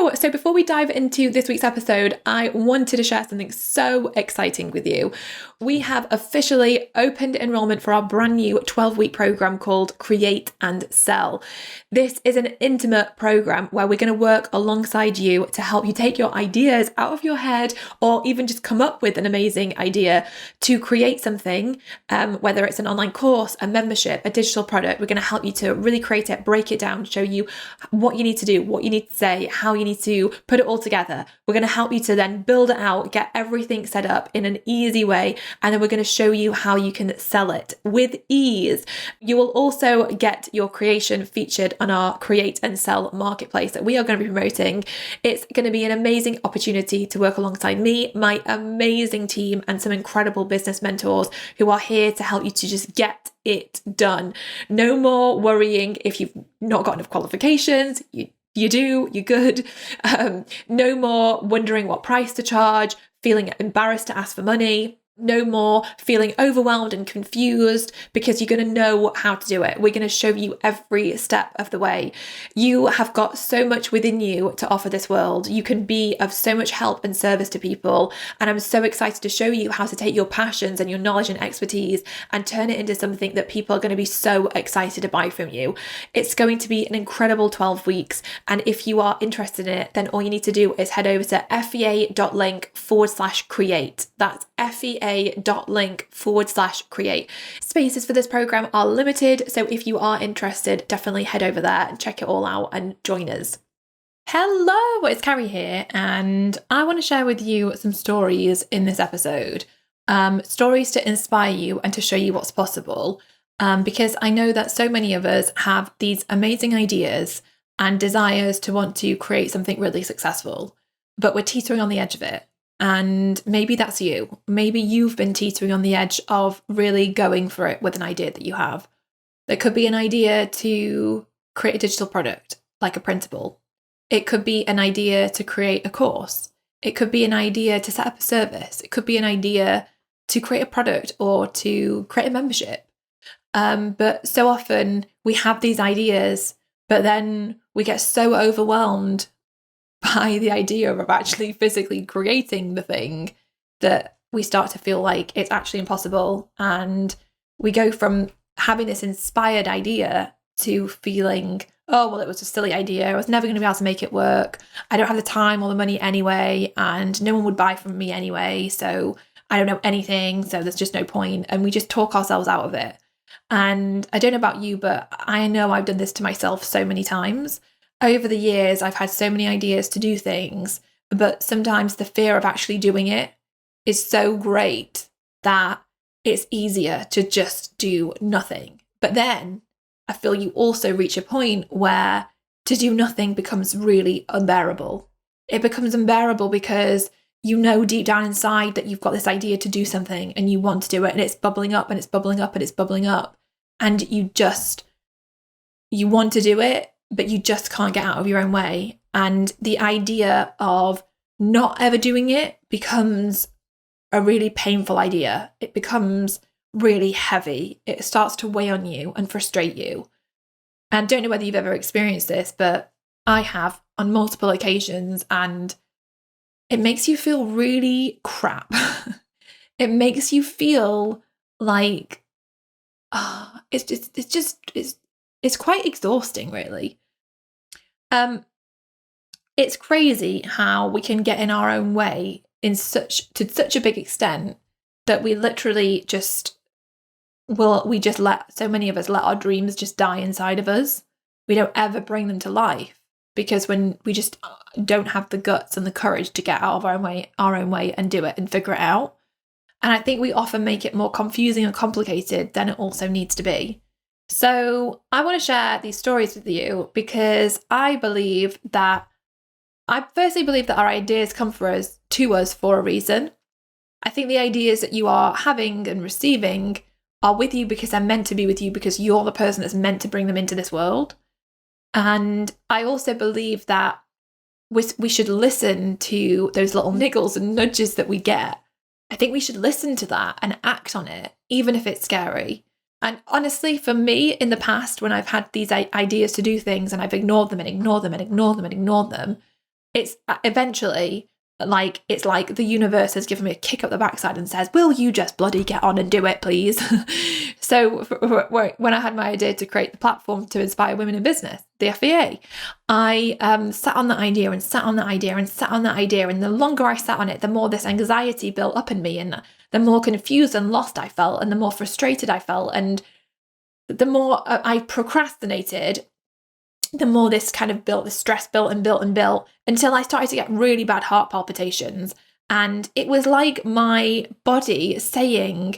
Hello! So before we dive into this week's episode, I wanted to share something so exciting with you. We have officially opened enrollment for our brand new 12-week program called Create and Sell. This is an intimate program where we're going to work alongside you to help you take your ideas out of your head or even just come up with an amazing idea to create something, whether it's an online course, a membership, a digital product. We're going to help you to really create it, break it down, show you what you need to do, what you need to say, how you need to put it all together. We're going to help you to then build it out, get everything set up in an easy way, and then we're going to show you how you can sell it with ease. You will also get your creation featured on our Create and Sell marketplace that we are going to be promoting. It's going to be an amazing opportunity to work alongside me, my amazing team, and some incredible business mentors who are here to help you to just get it done. No more worrying if you've not got enough qualifications. You do, you're good. No more wondering what price to charge, feeling embarrassed to ask for money. No more feeling overwhelmed and confused because you're going to know how to do it. We're going to show you every step of the way. You have got so much within you to offer this world. You can be of so much help and service to people. And I'm so excited to show you how to take your passions and your knowledge and expertise and turn it into something that people are going to be so excited to buy from you. It's going to be an incredible 12 weeks. And if you are interested in it, then all you need to do is head over to fea.link/create. That's fea.link/create. Spaces for this program are limited, so if you are interested, definitely head over there and check it all out and join us. Hello, it's Carrie here, and I want to share with you some stories in this episode. Stories to inspire you and to show you what's possible, because I know that so many of us have these amazing ideas and desires to want to create something really successful, but we're teetering on the edge of it. And maybe that's you. Maybe you've been teetering on the edge of really going for it with an idea that you have. There could be an idea to create a digital product, like a printable. It could be an idea to create a course. It could be an idea to set up a service. It could be an idea to create a product or to create a membership. But so often we have these ideas, but then we get so overwhelmed by the idea of actually physically creating the thing that we start to feel like it's actually impossible. And we go from having this inspired idea to feeling, oh, well, it was a silly idea. I was never going to be able to make it work. I don't have the time or the money anyway, and no one would buy from me anyway. So I don't know anything. So there's just no point. And we just talk ourselves out of it. And I don't know about you, but I know I've done this to myself so many times. Over the years, I've had so many ideas to do things, but sometimes the fear of actually doing it is so great that it's easier to just do nothing. But then I feel you also reach a point where to do nothing becomes really unbearable. It becomes unbearable because you know deep down inside that you've got this idea to do something and you want to do it, and it's bubbling up and it's bubbling up and it's bubbling up. And you want to do it, but you just can't get out of your own way. And the idea of not ever doing it becomes a really painful idea. It becomes really heavy. It starts to weigh on you and frustrate you. And I don't know whether you've ever experienced this, but I have on multiple occasions, and it makes you feel really crap. It makes you feel like, it's quite exhausting, really. It's crazy how we can get in our own way to such a big extent that we literally let so many of us let our dreams just die inside of us. We don't ever bring them to life because when we just don't have the guts and the courage to get out of our own way and do it and figure it out. And I think we often make it more confusing and complicated than it also needs to be. So I want to share these stories with you because I firstly believe that our ideas come to us for a reason. I think the ideas that you are having and receiving are with you because they're meant to be with you because you're the person that's meant to bring them into this world. And I also believe that we should listen to those little niggles and nudges that we get. I think we should listen to that and act on it, even if it's scary. And honestly, for me, in the past, when I've had these ideas to do things and I've ignored them and ignored them and ignored them and ignored them, it's eventually like, it's like the universe has given me a kick up the backside and says, will you just bloody get on and do it, please? So when I had my idea to create the platform to inspire women in business, the FEA, I sat on that idea and sat on that idea and sat on that idea. And the longer I sat on it, the more this anxiety built up in me, and the more confused and lost I felt, and the more frustrated I felt. And the more I procrastinated, the more this kind of built, the stress built and built and built, until I started to get really bad heart palpitations. And it was like my body saying,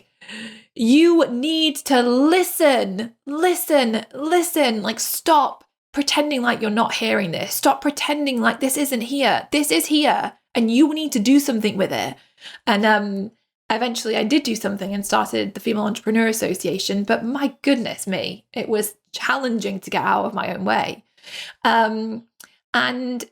you need to listen, like stop pretending like you're not hearing this. Stop pretending like this isn't here. This is here, and you need to do something with it. And eventually I did do something and started the Female Entrepreneur Association, but my goodness me, it was challenging to get out of my own way. And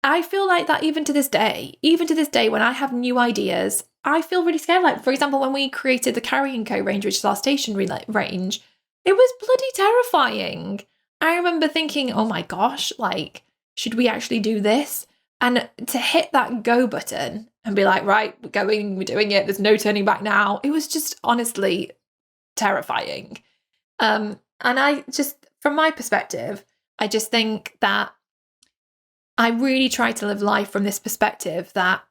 I feel like that even to this day, when I have new ideas, I feel really scared. Like, for example, when we created the Carrie & Co range, which is our stationery range, it was bloody terrifying. I remember thinking, oh my gosh, like, should we actually do this? And to hit that go button and be like, right, we're going, we're doing it, there's no turning back now. It was just honestly terrifying. And I just, from my perspective, I just think that I really try to live life from this perspective that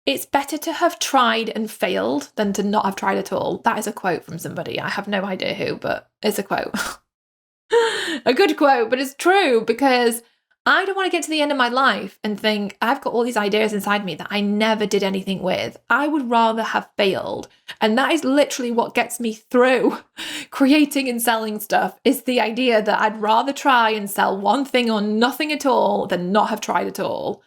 it's better to have tried and failed than to not have tried at all. That is a quote from somebody. I have no idea who, but it's a quote. A good quote, but it's true, because I don't want to get to the end of my life and think I've got all these ideas inside me that I never did anything with. I would rather have failed. And that is literally what gets me through creating and selling stuff, is the idea that I'd rather try and sell one thing or nothing at all than not have tried at all.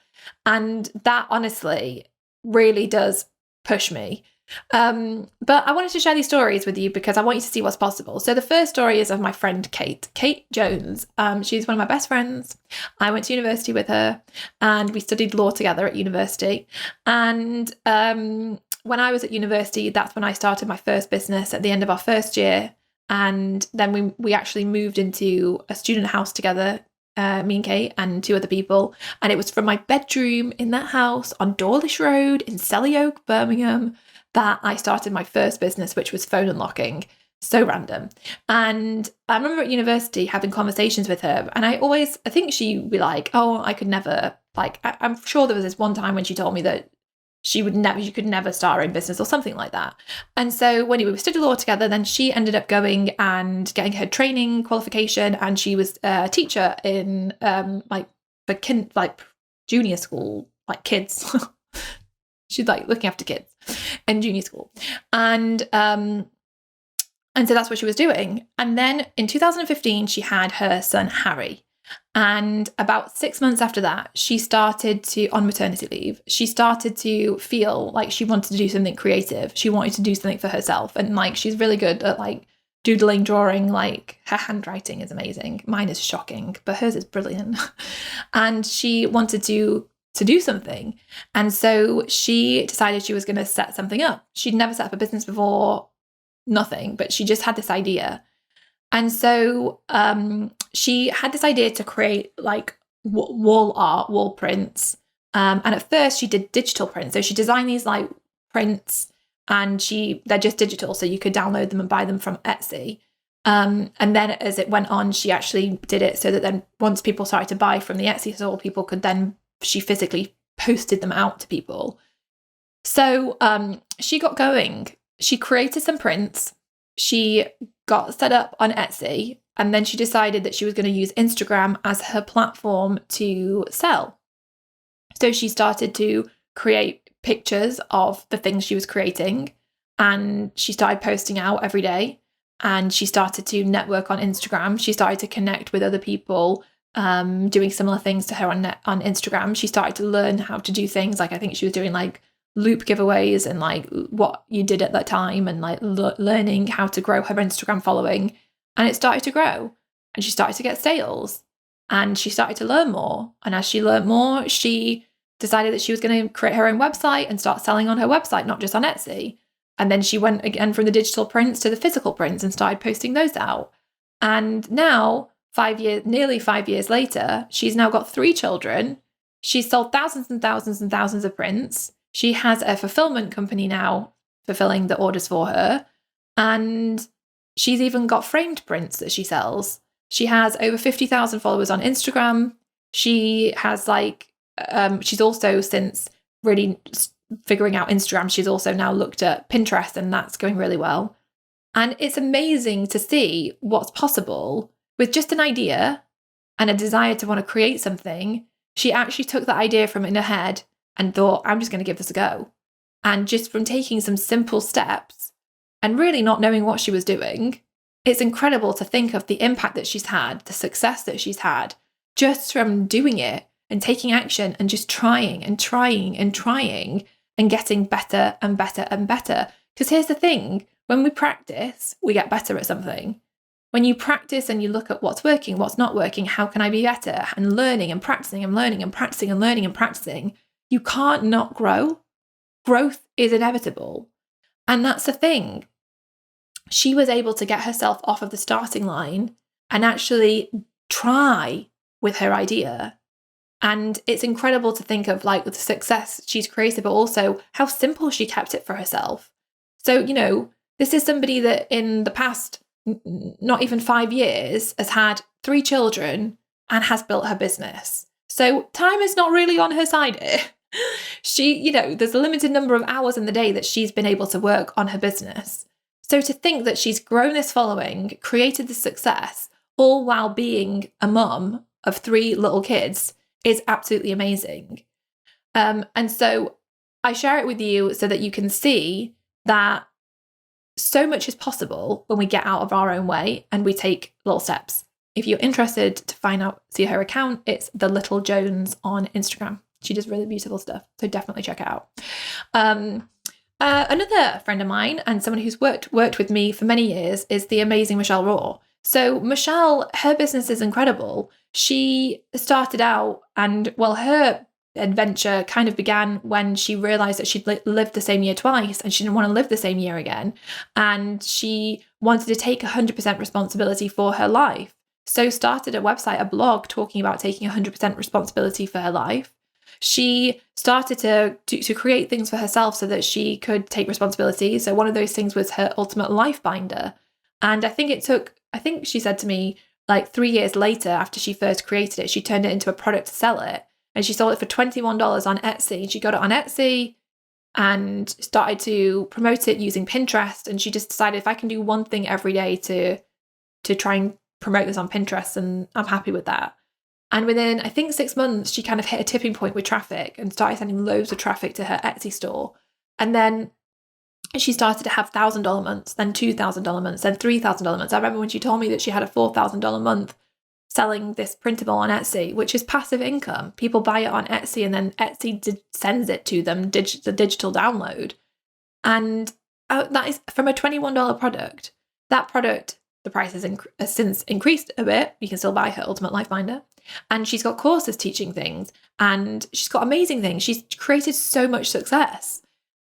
And that honestly really does push me. But I wanted to share these stories with you because I want you to see what's possible. So the first story is of my friend Kate Jones. She's one of my best friends. I went to university with her and we studied law together at university. And when I was at university, that's when I started my first business at the end of our first year. And then we actually moved into a student house together, me and Kate and two other people. And it was from my bedroom in that house on Dawlish Road in Selly Oak, Birmingham, that I started my first business, which was phone unlocking. So random. And I remember at university having conversations with her, and I think she'd be like, oh, I could never, like, I'm sure there was this one time when she told me that she could never start her own business or something like that. And so when we studied law together, then she ended up going and getting her training qualification, and she was a teacher in junior school, like kids. She's like looking after kids in junior school. And so that's what she was doing. And then in 2015, she had her son, Harry. And about 6 months after that, she started to, on maternity leave, she started to feel like she wanted to do something creative. She wanted to do something for herself. And like, she's really good at like doodling, drawing, like her handwriting is amazing. Mine is shocking, but hers is brilliant. And she wanted to do something. And so she decided she was going to set something up. She'd never set up a business before, nothing, but she just had this idea. And so she had this idea to create like wall art, wall prints. And at first she did digital prints. So she designed these like prints, and they're just digital. So you could download them and buy them from Etsy. And then as it went on, she actually did it so that then once people started to buy from the Etsy store, people could then, she physically posted them out to people. So she got going. She created some prints. She got set up on Etsy, and then she decided that she was going to use Instagram as her platform to sell. So she started to create pictures of the things she was creating, and she started posting out every day, and she started to network on Instagram. She started to connect with other people doing similar things to her on Instagram. She started to learn how to do things like, I think she was doing like loop giveaways and like what you did at that time, and like learning how to grow her Instagram following. And it started to grow, and she started to get sales, and she started to learn more. And as she learned more, she decided that she was going to create her own website and start selling on her website, not just on Etsy. And then she went again from the digital prints to the physical prints and started posting those out. And now nearly 5 years later, she's now got 3 children. She's sold thousands and thousands and thousands of prints. She has a fulfillment company now fulfilling the orders for her. And she's even got framed prints that she sells. She has over 50,000 followers on Instagram. She has she's also, since really figuring out Instagram, she's also now looked at Pinterest, and that's going really well. And it's amazing to see what's possible with just an idea and a desire to want to create something. She actually took that idea from in her head and thought, I'm just going to give this a go. And just from taking some simple steps and really not knowing what she was doing, it's incredible to think of the impact that she's had, the success that she's had, just from doing it and taking action and just trying and trying and trying and getting better and better and better. Because here's the thing, when we practice, we get better at something. When you practice and you look at what's working, what's not working, how can I be better, and learning and practicing and learning and practicing and learning and practicing, you can't not grow. Growth is inevitable. And that's the thing. She was able to get herself off of the starting line and actually try with her idea. And it's incredible to think of the success she's created, but also how simple she kept it for herself. So, this is somebody that in the past, not even 5 years, has had 3 children and has built her business. So time is not really on her side here. She, there's a limited number of hours in the day that she's been able to work on her business. So to think that she's grown this following, created this success, all while being a mum of 3 little kids is absolutely amazing. And so I share it with you so that you can see that so much is possible when we get out of our own way and we take little steps. If you're interested to see her account, it's The Little Jones on Instagram. She does really beautiful stuff, so definitely check it out. Another friend of mine and someone who's worked with me for many years is the amazing Michelle Raw. So Michelle, her business is incredible. She started out her adventure kind of began when she realized that she'd lived the same year twice and she didn't want to live the same year again. And she wanted to take 100% responsibility for her life. So started a website, a blog talking about taking 100% responsibility for her life. She started to create things for herself so that she could take responsibility. So one of those things was her Ultimate Life Binder. And I think she said to me 3 years later after she first created it, she turned it into a product to sell it. And she sold it for $21 on Etsy. She got it on Etsy and started to promote it using Pinterest. And she just decided, if I can do one thing every day to try and promote this on Pinterest, and I'm happy with that. And within, I think, 6 months, she kind of hit a tipping point with traffic and started sending loads of traffic to her Etsy store. And then she started to have $1,000 months, then $2,000 months, then $3,000 months. I remember when she told me that she had a $4,000 month selling this printable on Etsy, which is passive income. People buy it on Etsy and then Etsy sends it to them, the digital download. And that is from a $21 product. That product, the price has since increased a bit. You can still buy her Ultimate Life Binder. And she's got courses teaching things. And she's got amazing things. She's created so much success.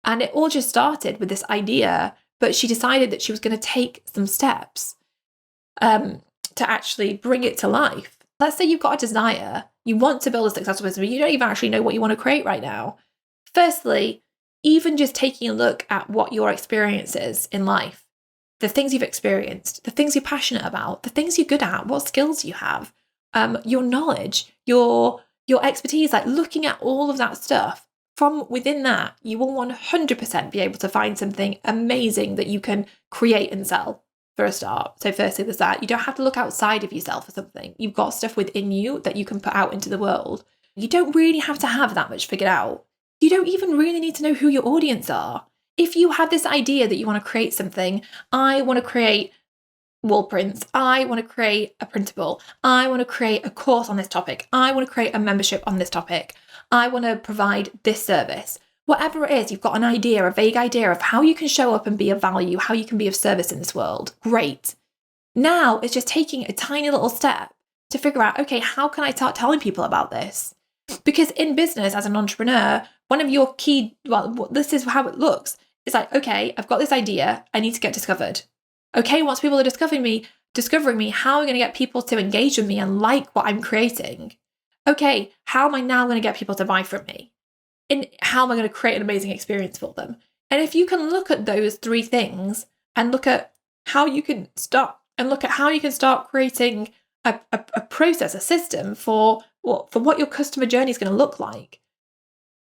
And it all just started with this idea, but she decided that she was going to take some steps to actually bring it to life. Let's say you've got a desire, you want to build a successful business, but you don't even actually know what you want to create right now. Firstly, even just taking a look at what your experience is in life, the things you've experienced, the things you're passionate about, the things you're good at, what skills you have, your knowledge, your expertise, looking at all of that stuff. From within that, you will 100% be able to find something amazing that you can create and sell for a start. So firstly, there's that. You don't have to look outside of yourself for something. You've got stuff within you that you can put out into the world. You don't really have to have that much figured out. You don't even really need to know who your audience are. If you have this idea that you want to create something, I want to create wall prints, I want to create a printable, I want to create a course on this topic, I want to create a membership on this topic, I want to provide this service. Whatever it is, you've got an idea, a vague idea of how you can show up and be of value, how you can be of service in this world. Great. Now it's just taking a tiny little step to figure out, okay, how can I start telling people about this? Because in business, as an entrepreneur, one of your key, this is how it looks. It's okay, I've got this idea, I need to get discovered. Okay, once people are discovering me, discovering me, how am I going to get people to engage with me and like what I'm creating? Okay, how am I now going to get people to buy from me? And how am I going to create an amazing experience for them? And if you can look at those three things and look at how you can start creating a process, a system for what your customer journey is going to look like.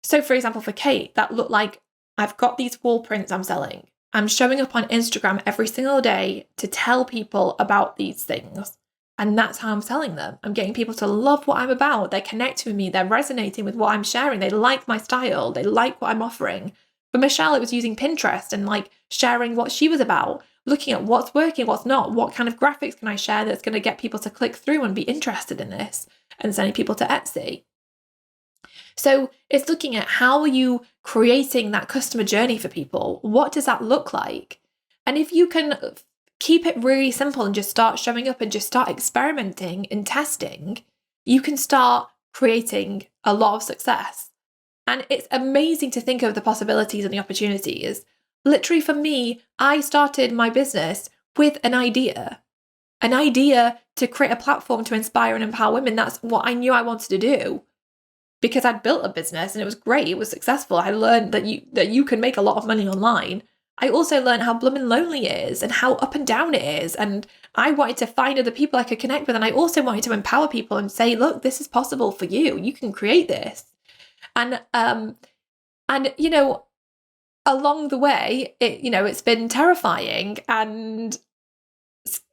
So for example, for Kate, that looked like, I've got these wall prints I'm selling. I'm showing up on Instagram every single day to tell people about these things. And that's how I'm selling them. I'm getting people to love what I'm about. They're connecting with me. They're resonating with what I'm sharing. They like my style. They like what I'm offering. For Michelle, it was using Pinterest and like sharing what she was about, looking at what's working, what's not, what kind of graphics can I share that's going to get people to click through and be interested in this, and sending people to Etsy. So it's looking at how are you creating that customer journey for people? What does that look like? And if you can keep it really simple and just start showing up and just start experimenting and testing, you can start creating a lot of success. And it's amazing to think of the possibilities and the opportunities. Literally for me, I started my business with an idea to create a platform to inspire and empower women. That's what I knew I wanted to do. Because I'd built a business and it was great, it was successful. I learned that you can make a lot of money online. I also learned how blooming lonely it is and how up and down it is. And I wanted to find other people I could connect with. And I also wanted to empower people and say, look, this is possible for you. You can create this. And you know, along the way, it's been terrifying. And,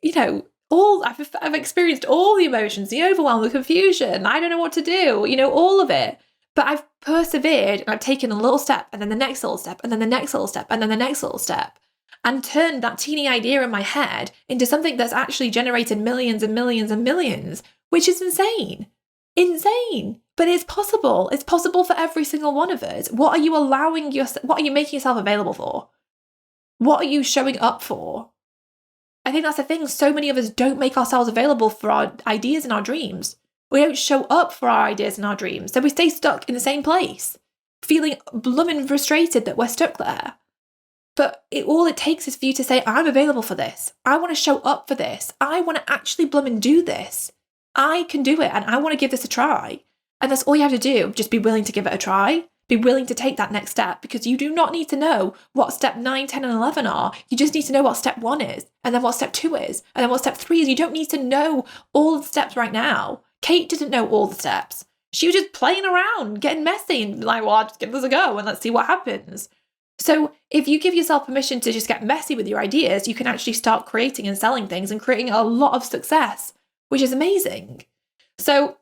you know, I've experienced all the emotions, the overwhelm, the confusion. I don't know what to do, all of it. But I've persevered and I've taken a little step and then the next little step and then the next little step and then the next little step, and turned that teeny idea in my head into something that's actually generated millions and millions and millions, which is insane. Insane. But it's possible. It's possible for every single one of us. What are you making yourself available for? What are you showing up for? I think that's the thing. So many of us don't make ourselves available for our ideas and our dreams. We don't show up for our ideas and our dreams. So we stay stuck in the same place, feeling blooming frustrated that we're stuck there. But all it takes is for you to say, I'm available for this. I want to show up for this. I want to actually blooming do this. I can do it and I want to give this a try. And that's all you have to do. Just be willing to give it a try. Be willing to take that next step, because you do not need to know what step 9, 10, and 11 are. You just need to know what step 1 is, and then what step 2 is, and then what step 3 is. You don't need to know all the steps right now. Kate didn't know all the steps. She was just playing around, getting messy, and like, well, I'll just give this a go and let's see what happens. So if you give yourself permission to just get messy with your ideas, you can actually start creating and selling things and creating a lot of success, which is amazing. So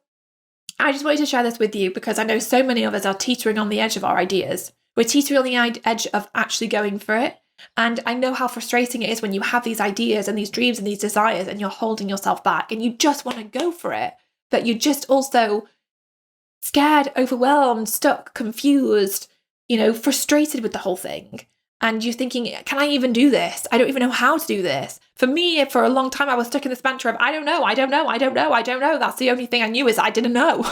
I just wanted to share this with you because I know so many of us are teetering on the edge of our ideas. We're teetering on the edge of actually going for it. And I know how frustrating it is when you have these ideas and these dreams and these desires and you're holding yourself back and you just want to go for it, but you're just also scared, overwhelmed, stuck, confused, frustrated with the whole thing. And you're thinking, can I even do this? I don't even know how to do this. For me, for a long time, I was stuck in this mantra of, I don't know. That's the only thing I knew is I didn't know.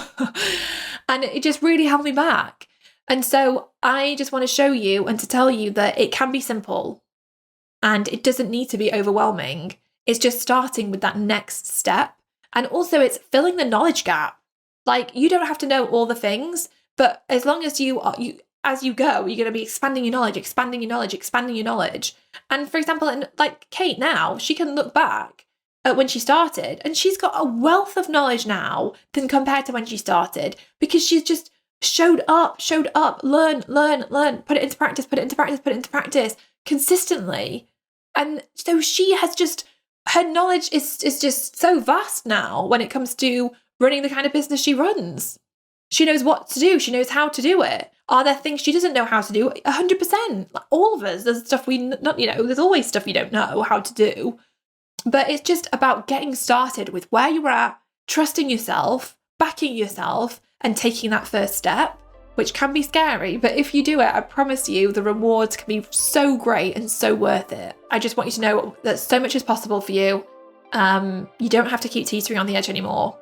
And it just really held me back. And so I just want to show you and to tell you that it can be simple and it doesn't need to be overwhelming. It's just starting with that next step. And also it's filling the knowledge gap. Like, you don't have to know all the things, but as long as as you go, you're going to be expanding your knowledge. And for example, like Kate now, she can look back at when she started and she's got a wealth of knowledge now than compared to when she started, because she's just showed up, learn, put it into practice consistently. And so she has her knowledge is just so vast now when it comes to running the kind of business she runs. She knows what to do. She knows how to do it. Are there things she doesn't know how to do? 100%. Like, all of us, there's stuff there's always stuff you don't know how to do. But it's just about getting started with where you're at, trusting yourself, backing yourself, and taking that first step, which can be scary. But if you do it, I promise you, the rewards can be so great and so worth it. I just want you to know that so much is possible for you. You don't have to keep teetering on the edge anymore.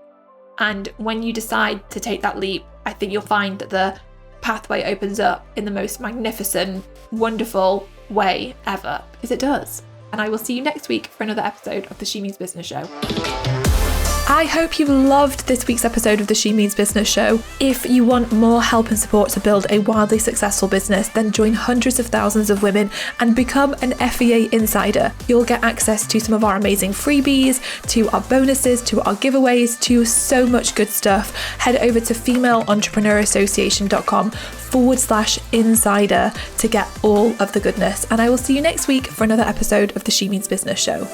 And when you decide to take that leap, I think you'll find that the pathway opens up in the most magnificent, wonderful way ever, because it does. and I will see you next week for another episode of the She Means Business Show. I hope you loved this week's episode of the She Means Business Show. If you want more help and support to build a wildly successful business, then join hundreds of thousands of women and become an FEA insider. You'll get access to some of our amazing freebies, to our bonuses, to our giveaways, to so much good stuff. Head over to femaleentrepreneurassociation.com/insider to get all of the goodness. And I will see you next week for another episode of the She Means Business Show.